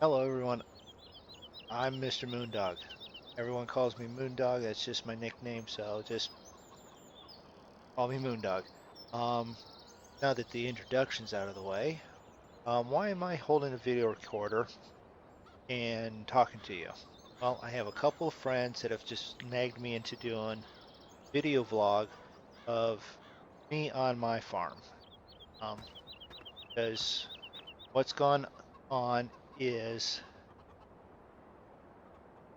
Hello everyone, I'm Mr. Moondog. Everyone calls me Moondog, that's just my nickname, so just call me Moondog. Um, Now that the introduction's out of the way, why am I holding a video recorder and talking to you? Well, I have a couple of friends that have just nagged me into doing video vlog of me on my farm. Um, because what's gone on is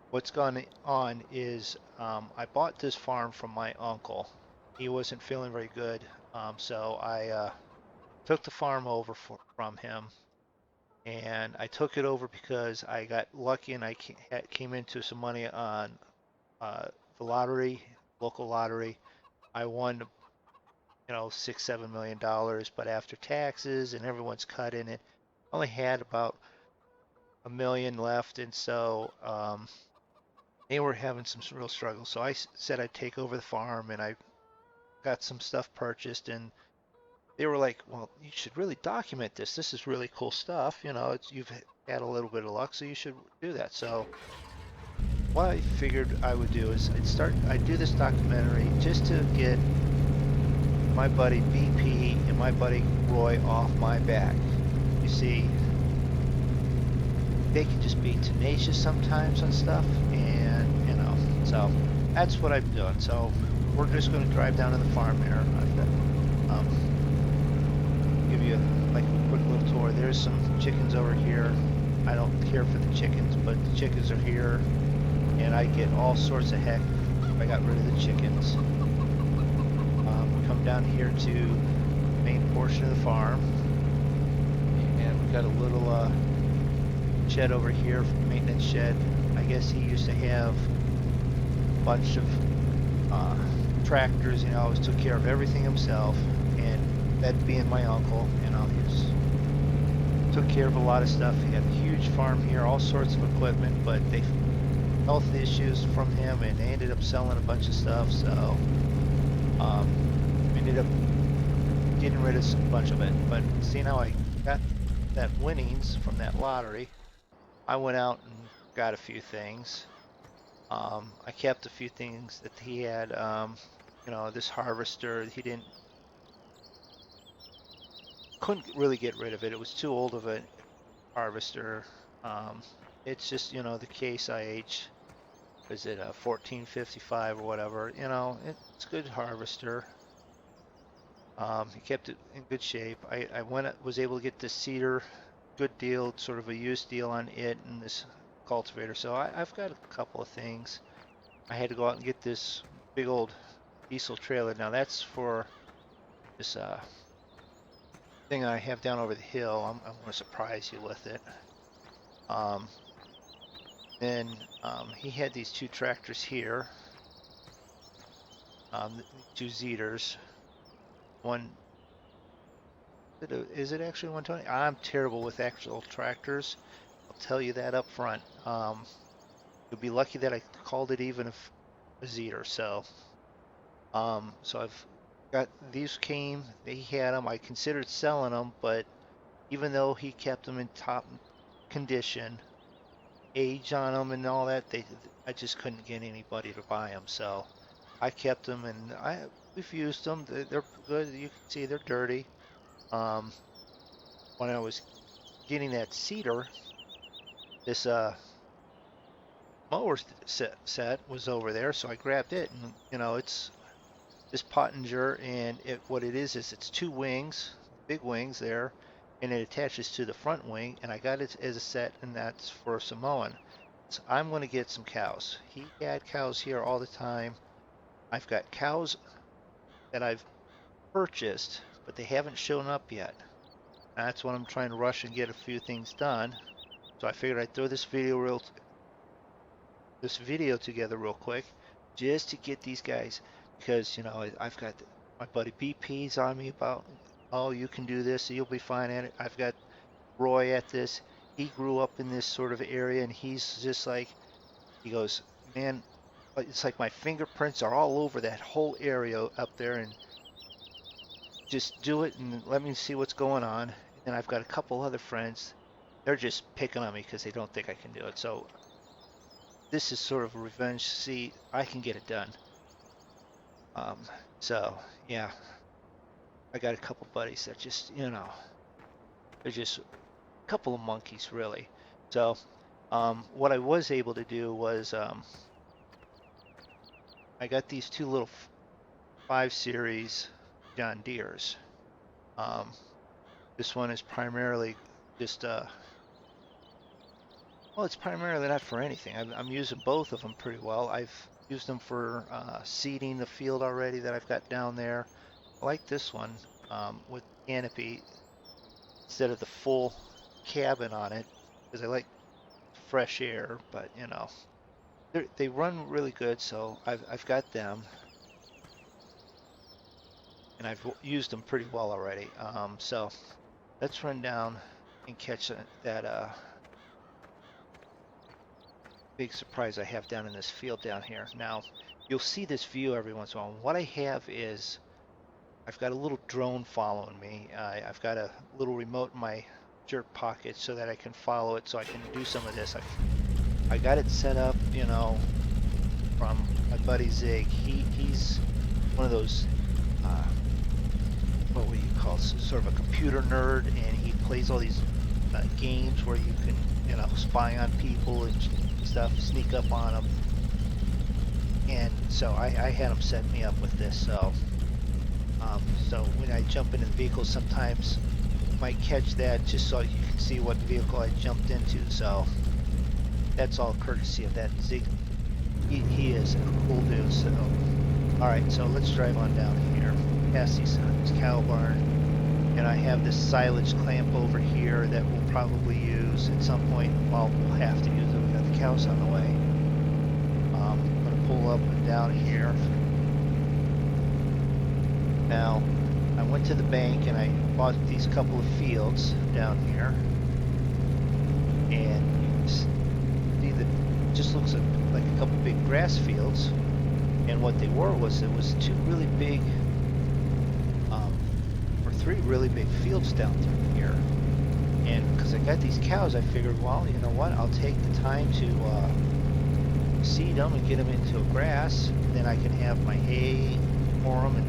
what's gone on is I bought this farm from my uncle. He wasn't feeling very good, so I took the farm over from him, and I took it over because I got lucky and I came into some money on uh, the lottery, local lottery. I won, $6, $7 million, but after taxes and everyone's cut in it, I only had about a million left, and so they were having some real struggles. So I said I'd take over the farm, and I got some stuff purchased, and they were like, "Well, you should really document this. This is really cool stuff. You've had a little bit of luck, so you should do that." So what I figured I would do is I'd do this documentary just to get my buddy BP and my buddy Roy off my back. You see, they can just be tenacious sometimes on stuff, and so that's what I'm doing. So we're just going to drive down to the farm here. Give you like a quick little tour. There's some chickens over here. I don't care for the chickens, but the chickens are here, and I get all sorts of heck if I got rid of the chickens. Come down here to the main portion of the farm, and we've got a little shed over here, maintenance shed. I guess he used to have a bunch of tractors. Always took care of everything himself, and that being my uncle, he just took care of a lot of stuff. He had a huge farm here, all sorts of equipment, but they health issues from him, and they ended up selling a bunch of stuff. So ended up getting rid of a bunch of it. But seeing how I got that winnings from that lottery, I went out and got a few things. I kept a few things that he had. This harvester, he couldn't really get rid of it. It was too old of a harvester. Um, it's just, the Case IH, was it a 1455 or whatever? It's a good harvester. He kept it in good shape. I was able to get this cedar, good deal, sort of a used deal on it and this cultivator. So I've got a couple of things. I had to go out and get this big old diesel trailer. Now that's for this thing I have down over the hill. I'm going to surprise you with it. Um, then he had these two tractors here, two Zeters. One, is it actually 120? I'm terrible with actual tractors. I'll tell you that up front. You'll be lucky that I called it even a Zeter. So I've got these he had them. I considered selling them, but even though he kept them in top condition, age on them and all that, I just couldn't get anybody to buy them. So I kept them, and we've used them. They're good. You can see they're dirty. Um, when I was getting that cedar, this mower set was over there, so I grabbed it, and it's this Pottinger, and what it is it's two wings, big wings there, and it attaches to the front wing, and I got it as a set, and that's for Samoan. So I'm going to get some cows. He had cows here all the time. I've got cows that I've purchased, but they haven't shown up yet. That's when I'm trying to rush and get a few things done. So I figured I'd throw this video together real quick just to get these guys, because I've got my buddy BP's on me about, oh, you can do this, you'll be fine at it. I've got Roy at this. He grew up in this sort of area, and he's just like, he goes, man, it's like my fingerprints are all over that whole area up there, and just do it and let me see what's going on. And then I've got a couple other friends they're just picking on me because they don't think I can do it. So this is sort of a revenge. See, I can get it done. Um, so yeah, I got a couple buddies that just, they're just a couple of monkeys really. So what I was able to do was I got these two little 5 Series John Deeres. Um, this one is primarily just well, it's primarily not for anything. I'm using both of them pretty well. I've used them for seeding the field already that I've got down there. I like this one with canopy instead of the full cabin on it because I like fresh air. But they run really good, so I've got them and I've used them pretty well already. So let's run down and catch that big surprise I have down in this field down here. Now, you'll see this view every once in a while. What I have is I've got a little drone following me. I've got a little remote in my jerk pocket so that I can follow it so I can do some of this. I got it set up, from my buddy Zig. He's one of those, what would you call, sort of a computer nerd, and he plays all these games where you can, spy on people and stuff, sneak up on them. And so I had him set me up with this. So when I jump into the vehicle, sometimes you might catch that just so you can see what vehicle I jumped into. So that's all courtesy of that Zig. He is a cool dude. So all right, so let's drive on down here past this cow barn, and I have this silage clamp over here that we'll probably use at some point. Well, we'll have to use it. We got the cows on the way. I'm gonna pull up and down here. Now, I went to the bank and I bought these couple of fields down here, and you can see that it just looks like a couple big grass fields. And what they were was it was two really big, or three really big fields down through here. And because I got these cows, I figured, well, you know what? I'll take the time to seed them and get them into a grass. Then I can have my hay for them and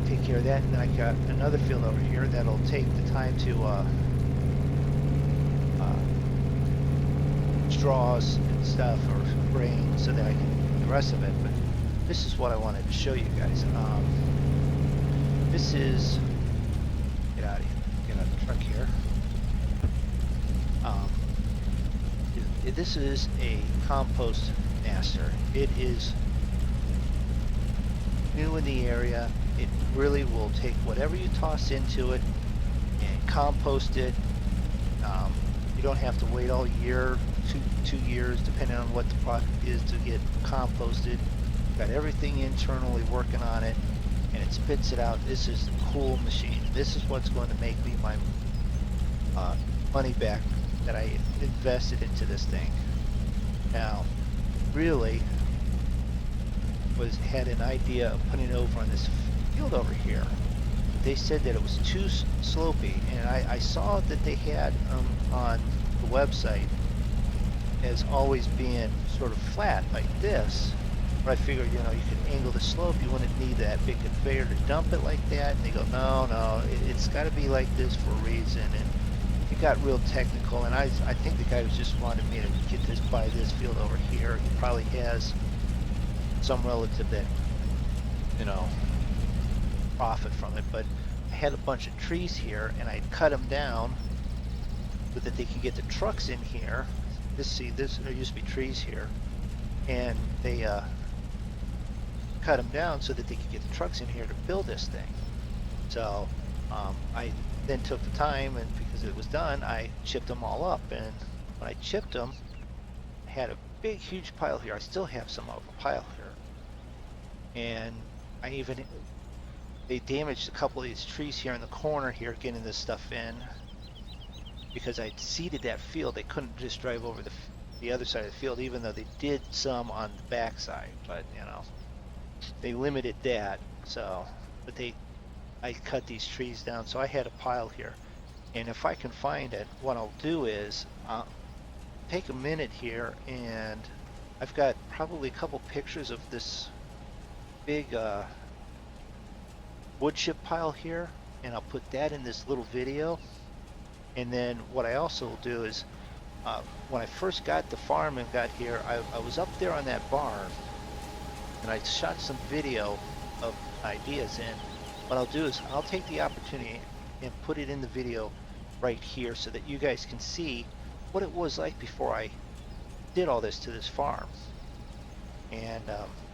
take care of that. And then I got another field over here that'll take the time to straws and stuff or grain so that I can do the rest of it. But this is what I wanted to show you guys. This is, get out of the truck here. This is a compost master. It is new in the area. It really will take whatever you toss into it and compost it. You don't have to wait all year, two years, depending on what the product is, to get composted. Got everything internally working on it, and it spits it out. This is a cool machine. This is what's going to make me my money back that I invested into this thing. Now, really had an idea of putting it over on this field over here. They said that it was too slopey, and I saw that they had on the website as always being sort of flat like this. But I figured, you could angle the slope. You wouldn't need that big conveyor to dump it like that. And they go, no, it's got to be like this for a reason. And it got real technical. And I think the guy was just wanted me to get this by this field over here. He probably has some relative that, profit from it. But I had a bunch of trees here, and I cut them down so that they could get the trucks in here. There used to be trees here, and they cut them down so that they could get the trucks in here to build this thing. So I then took the time, and because it was done, I chipped them all up. And when I chipped them, I had a big, huge pile here. I still have some of a pile here, and they damaged a couple of these trees here in the corner here, getting this stuff in. Because I'd seeded that field, they couldn't just drive over the other side of the field, even though they did some on the backside. But they limited that. So, but I cut these trees down, so I had a pile here. And if I can find it, what I'll do is take a minute here, and I've got probably a couple pictures of this big wood chip pile here, and I'll put that in this little video. And then what I also will do is when I first got the farm and got here, I was up there on that barn, and I shot some video of ideas. And what I'll do is I'll take the opportunity and put it in the video right here so that you guys can see what it was like before I did all this to this farm. And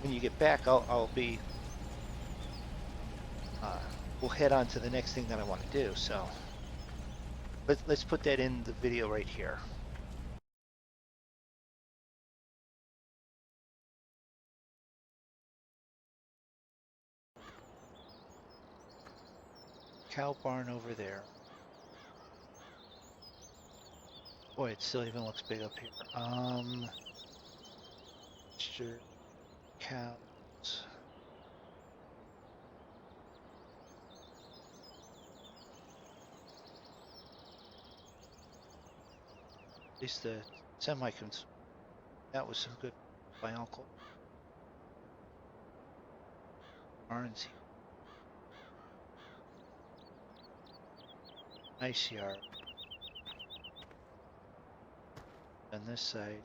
when you get back, I'll be we'll head on to the next thing that I want to do. So let's put that in the video right here. Cow barn over there. Boy, it still even looks big up here. Sure, cows. At least the semi-cons. That was some good by uncle. Barns here. Nice yard. On this side,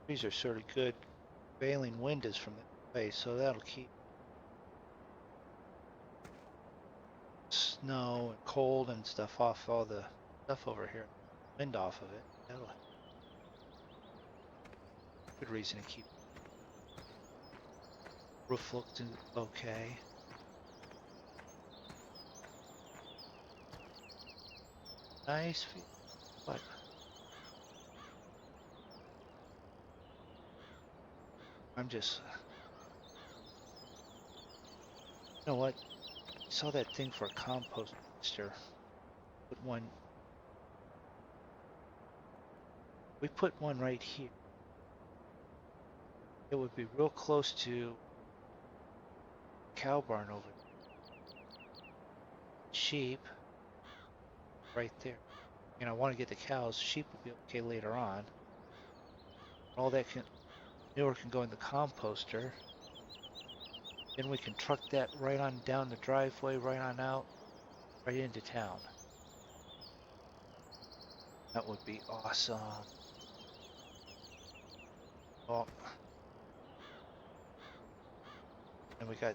trees are sort of good. Prevailing wind is from that way, so that'll keep snow and cold and stuff off all the stuff over here. Wind off of it. That'll good reason to keep. Roof looked okay. Nice. What? I'm just. You know what? I saw that thing for a compost mixer. Put one. We put one right here. It would be real close to cow barn over there. Sheep right there. And I want to get the cows. Sheep will be okay later on. All that manure can go in the composter. Then we can truck that right on down the driveway, right on out, right into town. That would be awesome. Oh. And we got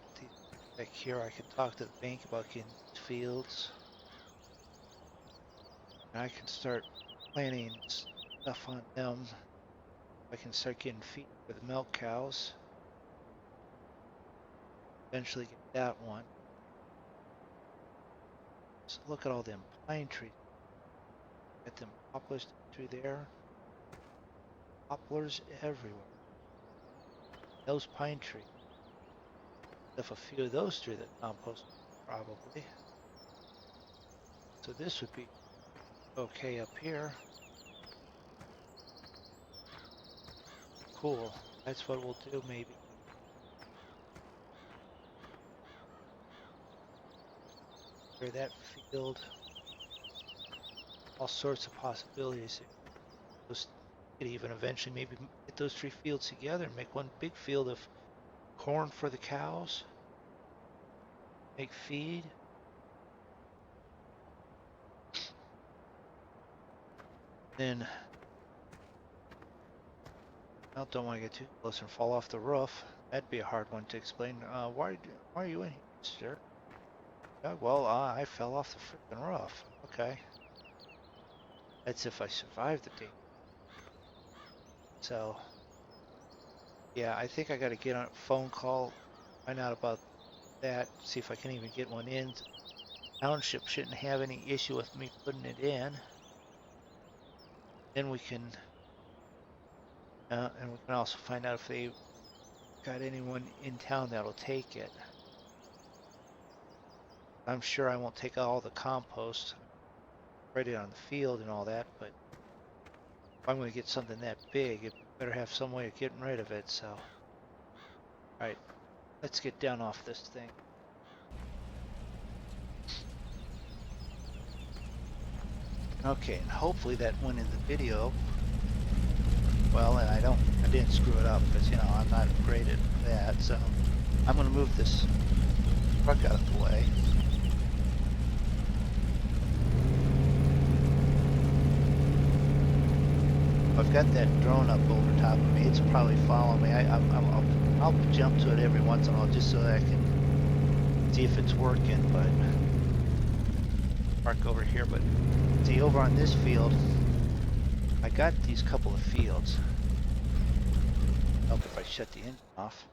back here, I can talk to the bank about getting fields. And I can start planting stuff on them. I can start getting feed for the milk cows. Eventually get that one. So look at all them pine trees. Got them poplars through there. Poplars everywhere. Those pine trees. Stuff a few of those through the compost, probably. So this would be okay up here. Cool. That's what we'll do, maybe. Clear that field. All sorts of possibilities. Those could even eventually maybe get those 3 fields together and make one big field of corn for the cows. Make feed. Then I don't want to get too close and fall off the roof. That'd be a hard one to explain. Why are you in here, sir? Well, I fell off the freaking roof. Okay. That's if I survive the day. So, yeah, I think I got to get on a phone call, find out about that, see if I can even get one in. Township shouldn't have any issue with me putting it in. Then we can, and we can also find out if they got anyone in town that'll take it. I'm sure I won't take all the compost, spread it on the field and all that, but if I'm going to get something that big, it better have some way of getting rid of it, so. Alright, let's get down off this thing. Okay, and hopefully that went in the video. Well, and I didn't screw it up because, you know, I'm not great at that. So I'm going to move this truck out of the way. I've got that drone up over top of me. It's probably following me. I'll jump to it every once in a while just so that I can see if it's working. But park over here. But see, over on this field, I got these couple of fields. Help if I shut the engine off.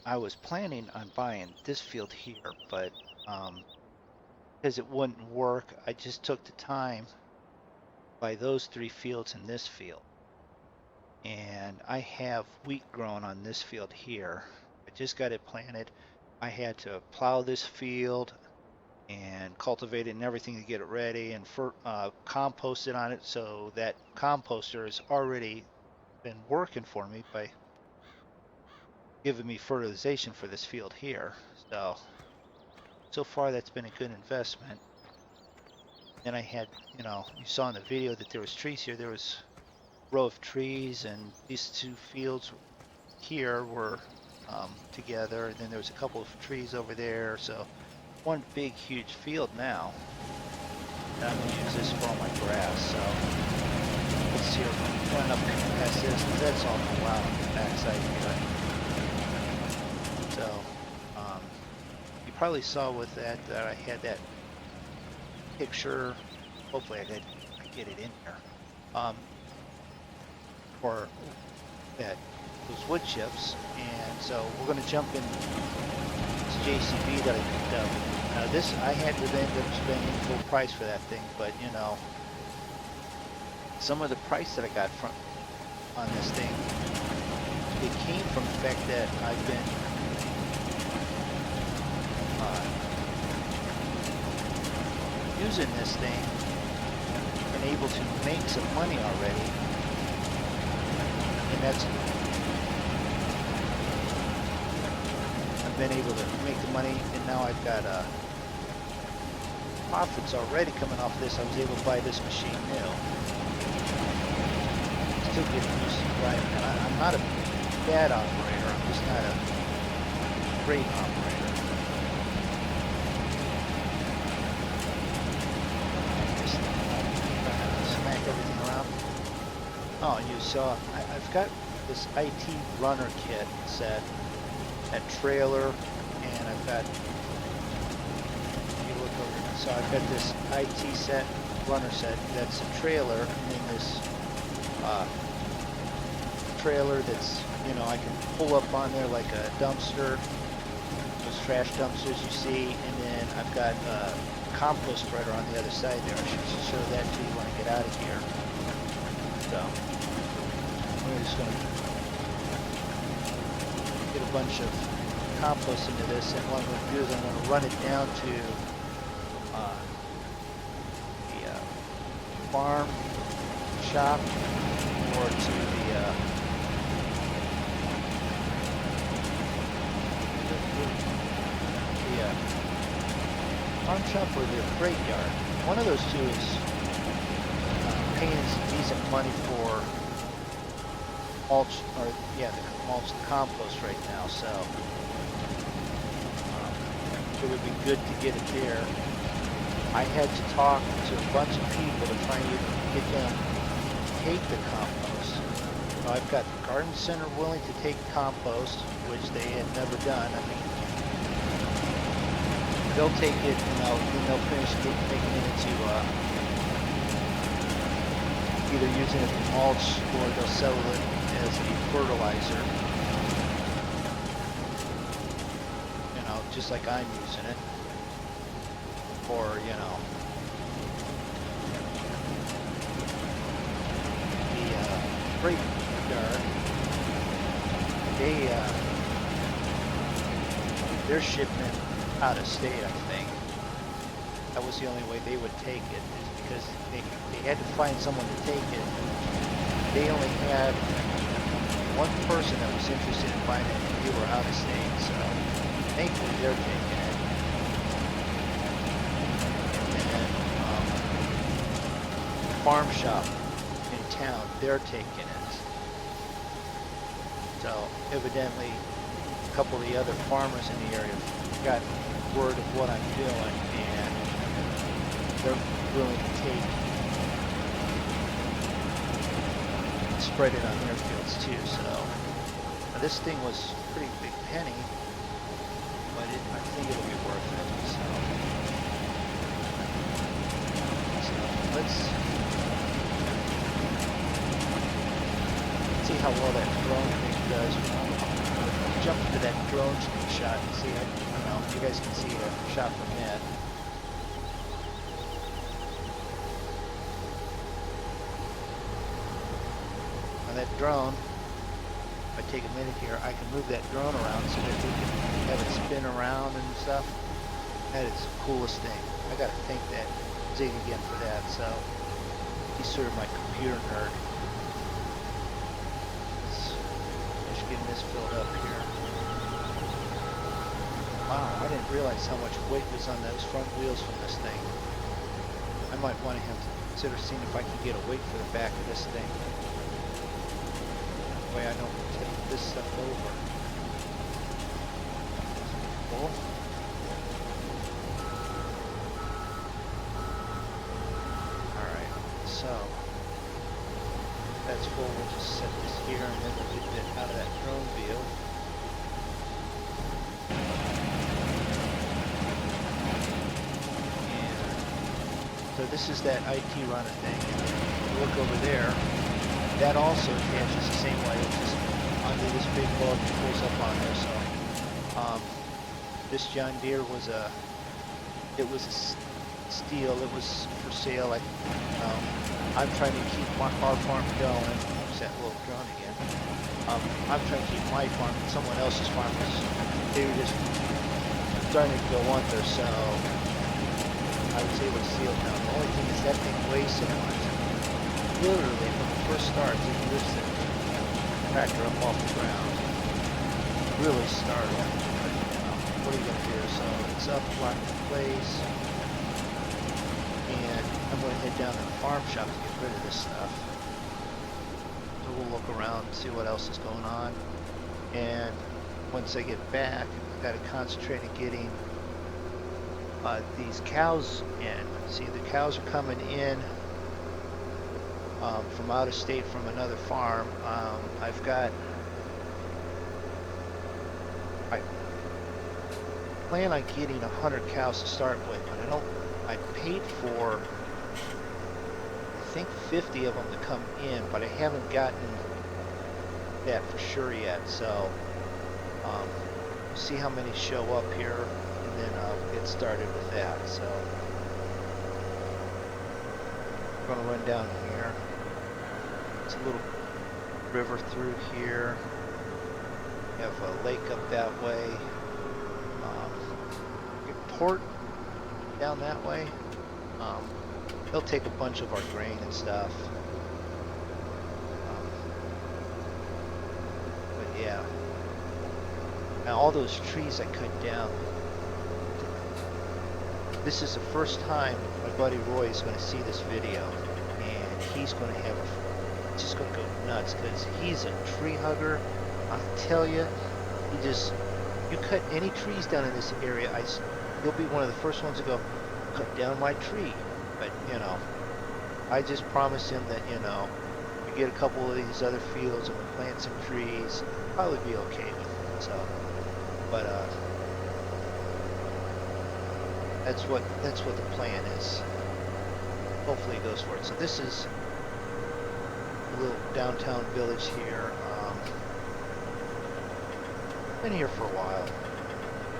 I was planning on buying this field here, but because it wouldn't work, I just took the time to buy those 3 fields in this field. And I have wheat growing on this field here. I just got it planted. I had to plow this field and cultivate it and everything to get it ready and compost it on it. So that composter has already been working for me by giving me fertilization for this field here. So far that's been a good investment. Then I had, you know, you saw in the video that there was trees here. There was a row of trees, and these 2 fields here were together. And then there was a couple of trees over there. So one big, huge field now. And I'm going to use this for all my grass. So let's see if I'm running up past this, because that's all the wow on the backside here. So you probably saw with that I had that picture. Hopefully I get it in there. For that those wood chips, and so we're going to jump in this JCB that I picked up. Now this I had to end up spending full price for that thing, but you know, some of the price that I got from on this thing, it came from the fact that I've been using this thing and able to make some money already, and that's I've been able to make the money, and now I've got profits already coming off this. I was able to buy this machine new. Still getting used to driving, and I'm not a bad operator. I'm just not a great operator. Smack everything around. Oh, and you saw, I've got this IT runner kit set, that trailer, and I've got, you look over, so I've got this IT set, runner set, that's a trailer, and then this trailer that's, you know, I can pull up on there like a dumpster, those trash dumpsters you see, and then I've got a compost spreader on the other side there. I should show that to you when I get out of here. So we're just going to get a bunch of compost into this, and what I'm going to do is I'm going to run it down to the farm shop, or to the farm shop or the freight yard. One of those two is paying some decent money for mulch, or yeah, the mulch, the compost right now. So it would be good to get it there. I had to talk to a bunch of people to try and get them to take the compost. Now, I've got the garden center willing to take compost, which they had never done. I mean, they'll take it, and they'll finish making it into either using it for mulch, or they'll sell it as a fertilizer. You know, just like I'm using it. Or, you know, the freight yard, they're shipping it out of state, I think. That was the only way they would take it, is because they had to find someone to take it. They only had one person that was interested in buying it, and they were out of state, so thankfully they're taking it. farm shop in town, they're taking it. So evidently a couple of the other farmers in the area got word of what I'm doing, and they're willing to take spread it on their fields too. So now this thing was a pretty big penny, but I think it'll be worth it. So let's see how well that drone thing does. Jump into that drone shot and see. I don't know if you guys can see a shot from that. Now that drone, if I take a minute here, I can move that drone around so that we can have it spin around and stuff. That is the coolest thing. I gotta thank that Zig again for that. So he's sort of my computer nerd. Just getting this filled up here. Wow, I didn't realize how much weight was on those front wheels from this thing. I might want to consider seeing if I can get a weight for the back of this thing. That way I don't take this stuff over. Cool. Alright, so that's full. We'll just set this here and then we'll get it out of that drone view. So this is that IT runner thing. And look over there. That also attaches the same way. It's just under this big bolt that pulls up on there. So this John Deere was a steel. It was for sale. I'm trying to keep our farm going. There's that little drone again. I'm trying to keep my farm and someone else's farm they were just starting to go under. So I was able to seal it down. The only thing is that thing weighs so much. Literally, when it first starts, it lifts the tractor up off the ground. Really startling. What are you going to do? So it's up, locked in place. And I'm going to head down to the farm shop to get rid of this stuff. So we'll look around and see what else is going on. And once I get back, I've got to concentrate on getting these cows in. See, the cows are coming in from out of state from another farm. I plan on getting 100 cows to start with, but I paid for I think 50 of them to come in, but I haven't gotten that for sure yet. So we'll see how many show up here, and then I'll get started with that. So we're going to run down here. It's a little river through here. We have a lake up that way. Port down that way. They'll take a bunch of our grain and stuff. But yeah. Now all those trees I cut down. This is the first time my buddy Roy is going to see this video, and he's going to have just going to go nuts because he's a tree hugger. I'll tell you, you cut any trees down in this area, you'll be one of the first ones to go, cut down my tree. But, I just promised him that, we get a couple of these other fields and we plant some trees, probably be okay with it. So, but, that's what the plan is. Hopefully it goes for it. So this is a little downtown village here. Been here for a while.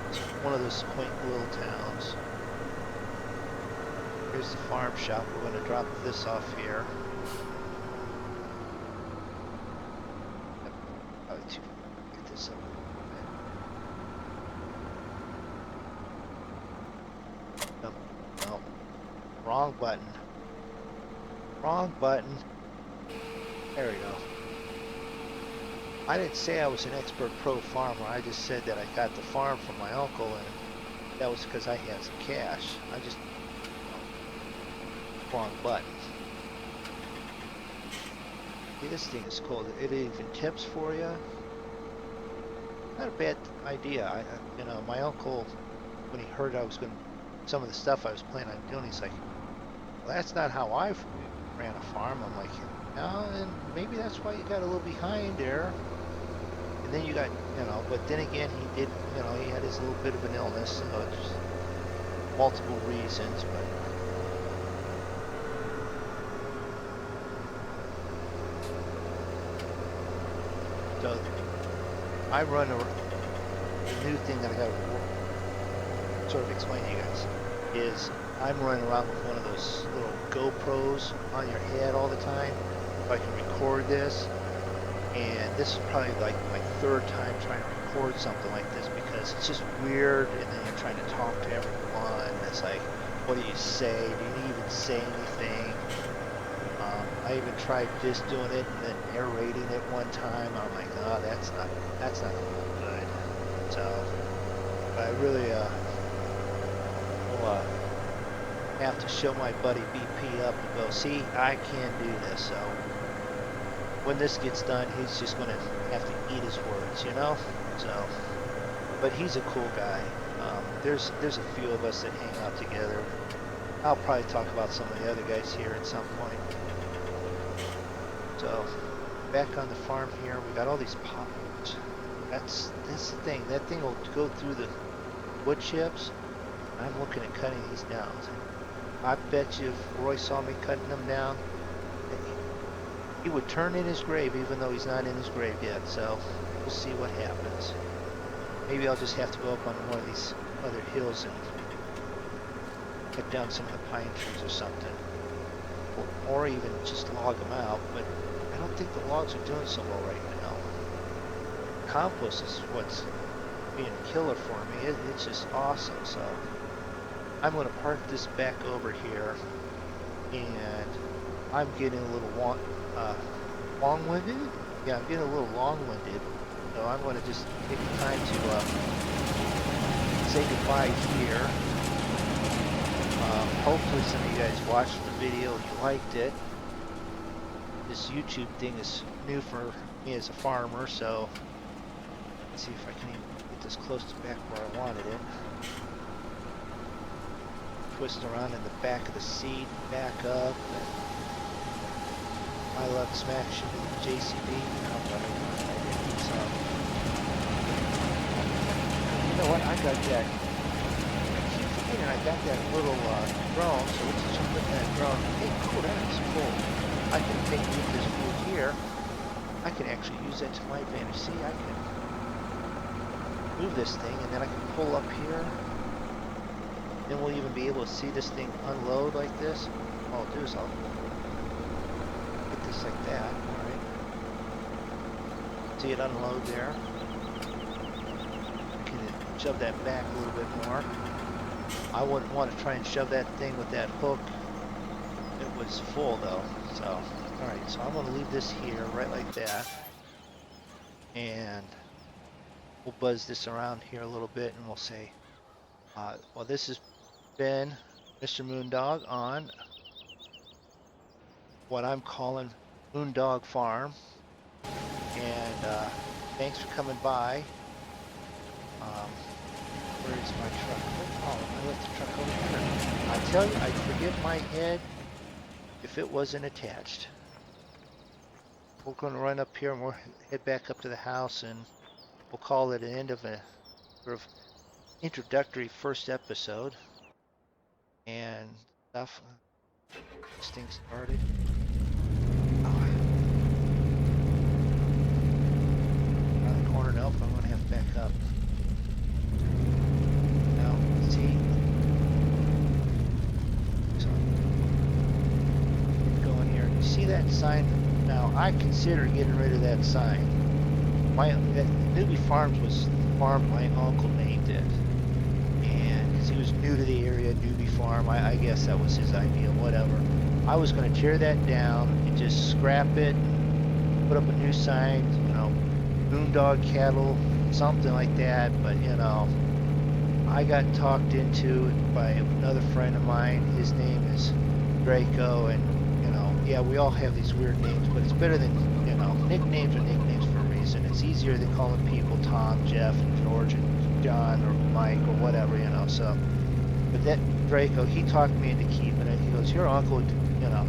It's one of those quaint little towns. Here's the farm shop. We're going to drop this off here. Probably too get this up a little bit. No. Wrong button. Wrong button. There we go. I didn't say I was an expert pro farmer. I just said that I got the farm from my uncle, and that was because I had some cash. I just wrong button. This thing is cool. It even tips for you. Not a bad idea. You know, my uncle, when he heard I was going to, some of the stuff I was planning on doing, he's like, well, that's not how I ran a farm. I'm like, no, and maybe that's why you got a little behind there. And then you got, you know, but then again, he did, you know, he had his little bit of an illness, so just multiple reasons, but. So I run a new thing that I got to sort of explain to you guys is I'm running around with one of those little GoPros on your head all the time, so I can record this. And this is probably like my third time trying to record something like this because it's just weird, and then you're trying to talk to everyone, and it's like, what do you say? Do you even say anything? I even tried just doing it and then narrating it one time. I'm like, oh, that's not good. So I really will have to show my buddy BP up and go, see, I can do this. So when this gets done, he's just gonna have to eat his words, you know. So, but he's a cool guy. There's a few of us that hang out together. I'll probably talk about some of the other guys here at some point. So, back on the farm here, we got all these poplars. That's the thing. That thing will go through the wood chips. I'm looking at cutting these down. I bet you if Roy saw me cutting them down, he would turn in his grave, even though he's not in his grave yet. So, we'll see what happens. Maybe I'll just have to go up on one of these other hills and cut down some of the pine trees or something. Or even just log them out, but I don't think the logs are doing so well right now. Compost is what's being a killer for me. It's just awesome. So I'm going to park this back over here, and I'm getting a little long-winded. Yeah, I'm getting a little long-winded. So I'm going to just take the time to say goodbye here. Hopefully some of you guys watched the video, you liked it. This YouTube thing is new for me as a farmer, so let's see if I can even get this close to back where I wanted it. Twist around in the back of the seat, back up, and my luck smash into the JCB. So, you know what, I got that. I got that little drone, so let's jump in that drone. Hey, cool, that is cool. I can take this wood here. I can actually use that to my advantage. See, I can move this thing, and then I can pull up here. Then we'll even be able to see this thing unload like this. All I'll do is I'll get this like that, all right? See it unload there. I can shove that back a little bit more. I wouldn't want to try and shove that thing with that hook. It was full though, so alright, so I'm going to leave this here right like that, and we'll buzz this around here a little bit, and we'll say, well, this has been Mr. Moondog on what I'm calling Moondog Farm, and thanks for coming by. Where is my truck? Oh, I left the truck over here. I tell you, I'd forget my head if it wasn't attached. We're going to run up here and we'll head back up to the house, and we'll call it an end of a sort of introductory first episode and stuff. This thing started. Oh. Around the corner, nope, I'm going to have to back up. Now, see? So, go in here. You see that sign? Now, I consider getting rid of that sign. Newbie Farms was the farm my uncle named it. And because he was new to the area, Newbie Farm, I guess that was his idea, whatever. I was going to tear that down and just scrap it, put up a new sign, you know, Moondog Cattle, something like that. But, you know, I got talked into it by another friend of mine. His name is Draco, and, you yeah, we all have these weird names, but it's better than, nicknames are nicknames for a reason. It's easier than calling people Tom, Jeff, and George, and John, or Mike, or whatever. So, but that Draco, he talked me into keeping it. He goes, your uncle,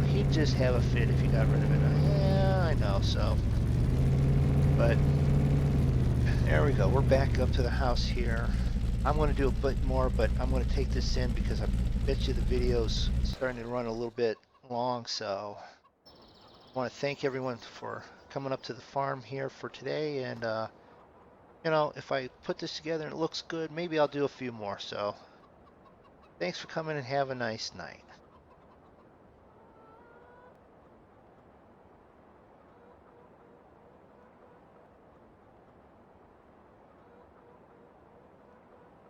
he'd just have a fit if you got rid of it. Yeah, I know, so. But there we go. We're back up to the house here. I'm going to do a bit more, but I'm going to take this in because I bet you the video's starting to run a little bit long. So I want to thank everyone for coming up to the farm here for today. And, if I put this together and it looks good, maybe I'll do a few more. So thanks for coming and have a nice night.